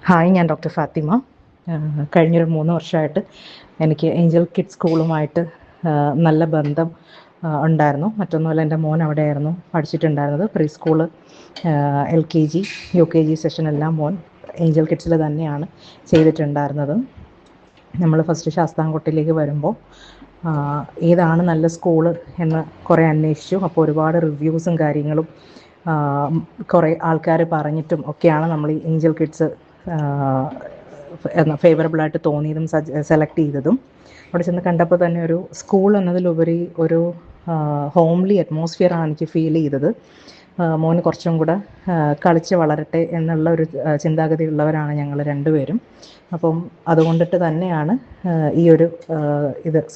Hi, ഞാൻ doctor Fathima. കഴിഞ്ഞൊരു 3 വർഷമായിട്ട് എനിക്ക് ഏഞ്ചൽ കിഡ്സ് സ്കൂളുമായിട്ട് നല്ല ബന്ധം ഉണ്ടായിരുന്നു. മറ്റൊന്നുമല്ല, എൻ്റെ മോൻ അവിടെയായിരുന്നു പഠിച്ചിട്ടുണ്ടായിരുന്നത്. പ്രീ സ്കൂള്, LKG, UKG സെഷനെല്ലാം മോൻ ഏഞ്ചൽ കിഡ്സിൽ തന്നെയാണ് ചെയ്തിട്ടുണ്ടായിരുന്നത്. നമ്മൾ ഫസ്റ്റ് ശാസ്താംകോട്ടയിലേക്ക് വരുമ്പോൾ ഏതാണ് നല്ല സ്കൂള് എന്ന് കുറേ അന്വേഷിച്ചു. അപ്പോൾ ഒരുപാട് റിവ്യൂസും കാര്യങ്ങളും കുറേ ആൾക്കാർ പറഞ്ഞിട്ടും ഒക്കെയാണ് നമ്മൾ ഈ ഏഞ്ചൽ കിഡ്സ് ഫേവറബിളായിട്ട് തോന്നിയതും സെലക്ട് ചെയ്തതും. അവിടെ ചെന്ന് കണ്ടപ്പോൾ തന്നെ ഒരു സ്കൂൾ എന്നതിലുപരി ഒരു ഹോംലി അറ്റ്മോസ്ഫിയറാണ് എനിക്ക് ഫീൽ ചെയ്തത്. മോന് കുറച്ചും കൂടെ കളിച്ച് വളരട്ടെ എന്നുള്ള ഒരു ചിന്താഗതി ഉള്ളവരാണ് ഞങ്ങൾ രണ്ടുപേരും. അപ്പം അതുകൊണ്ടിട്ട് തന്നെയാണ് ഈ ഒരു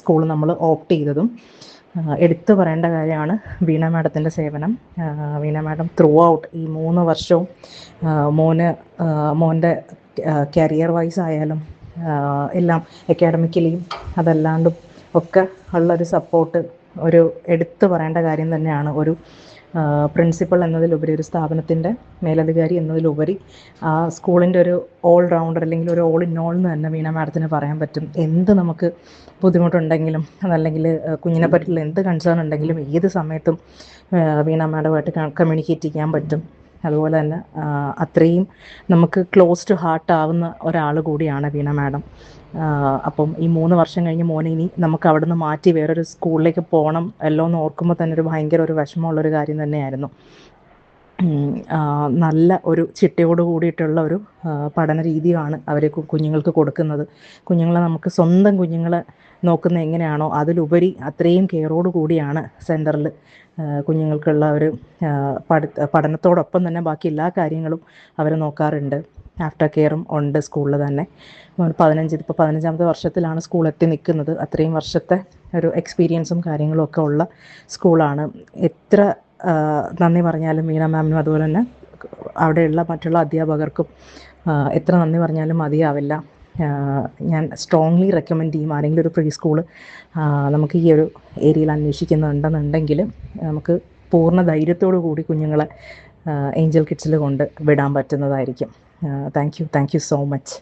സ്കൂൾ നമ്മൾ ഓപ്റ്റ് ചെയ്തതും. എടുത്തു പറയേണ്ട കാര്യമാണ് വീണ മാഡത്തിൻ്റെ സേവനം. വീണ മാഡം ത്രൂ ഔട്ട് ഈ 3 വർഷവും മോൻ്റെ കരിയർ വൈസ് ആയാലും എല്ലാം അക്കാഡമിക്കലിയും അതല്ലാണ്ടും ഒക്കെ ഉള്ളൊരു സപ്പോർട്ട് ഒരു എടുത്തു പറയേണ്ട കാര്യം തന്നെയാണ്. ഒരു പ്രിൻസിപ്പൾ എന്നതിലുപരി, ഒരു സ്ഥാപനത്തിൻ്റെ മേലധികാരി എന്നതിലുപരി ആ സ്കൂളിൻ്റെ ഒരു ഓൾ റൗണ്ടർ അല്ലെങ്കിൽ ഒരു ഓൾ ഇൻ ഓൾ എന്ന് തന്നെ വീണ മാഡത്തിന് പറയാൻ പറ്റും. എന്ത് നമുക്ക് ബുദ്ധിമുട്ടുണ്ടെങ്കിലും അതല്ലെങ്കിൽ കുഞ്ഞിനെ പറ്റിയുള്ള എന്ത് കൺസേൺ ഉണ്ടെങ്കിലും ഏത് സമയത്തും വീണ മാഡമായിട്ട് കമ്മ്യൂണിക്കേറ്റ് ചെയ്യാൻ പറ്റും. അതുപോലെ തന്നെ അത്രയും നമുക്ക് ക്ലോസ് ടു ഹാർട്ട് ആവുന്ന ഒരാൾ കൂടിയാണ് വീണ മാഡം. അപ്പം ഈ 3 വർഷം കഴിഞ്ഞ് മോനെ ഇനി നമുക്ക് അവിടെ നിന്ന് മാറ്റി വേറൊരു സ്കൂളിലേക്ക് പോകണം എല്ലോ എന്ന് ഓർക്കുമ്പോൾ തന്നെ ഭയങ്കര ഒരു വിഷമമുള്ളൊരു കാര്യം തന്നെയായിരുന്നു. നല്ല ഒരു ചിട്ടയോട് കൂടിയിട്ടുള്ള ഒരു പഠന രീതിയാണ് അവർ കുഞ്ഞുങ്ങൾക്ക് കൊടുക്കുന്നത്. കുഞ്ഞുങ്ങളെ നമുക്ക് സ്വന്തം കുഞ്ഞുങ്ങളെ നോക്കുന്ന എങ്ങനെയാണോ അതിലുപരി അത്രയും കെയറോട് കൂടിയാണ് സെൻറ്ററിൽ കുഞ്ഞുങ്ങൾക്കുള്ള ഒരു പഠനത്തോടൊപ്പം തന്നെ ബാക്കി എല്ലാ കാര്യങ്ങളും അവർ നോക്കാറുണ്ട്. ആഫ്റ്റർ കെയറും ഉണ്ട് സ്കൂളിൽ തന്നെ. ഇപ്പോൾ 15ാമത്തെ വർഷത്തിലാണ് സ്കൂൾ എത്തി നിൽക്കുന്നത്. അത്രയും വർഷത്തെ ഒരു എക്സ്പീരിയൻസും കാര്യങ്ങളും ഒക്കെ ഉള്ള സ്കൂളാണ്. എത്ര നന്ദി പറഞ്ഞാലും വീണ മാമിനും അതുപോലെ തന്നെ അവിടെയുള്ള മറ്റുള്ള അധ്യാപകർക്കും എത്ര നന്ദി പറഞ്ഞാലും മതിയാവില്ല. ഞാൻ സ്ട്രോങ്ലി റെക്കമെൻഡ് ചെയ്യും. ആരെങ്കിലും ഒരു പ്രീ സ്കൂള് നമുക്ക് ഈ ഒരു ഏരിയയിൽ അന്വേഷിക്കുന്നുണ്ടെന്നുണ്ടെങ്കിൽ നമുക്ക് പൂർണ്ണ ധൈര്യത്തോടു കൂടി കുഞ്ഞുങ്ങളെ ഏഞ്ചൽ കിഡ്സിൽ കൊണ്ട് വിടാൻ പറ്റുന്നതായിരിക്കും. Thank you so much.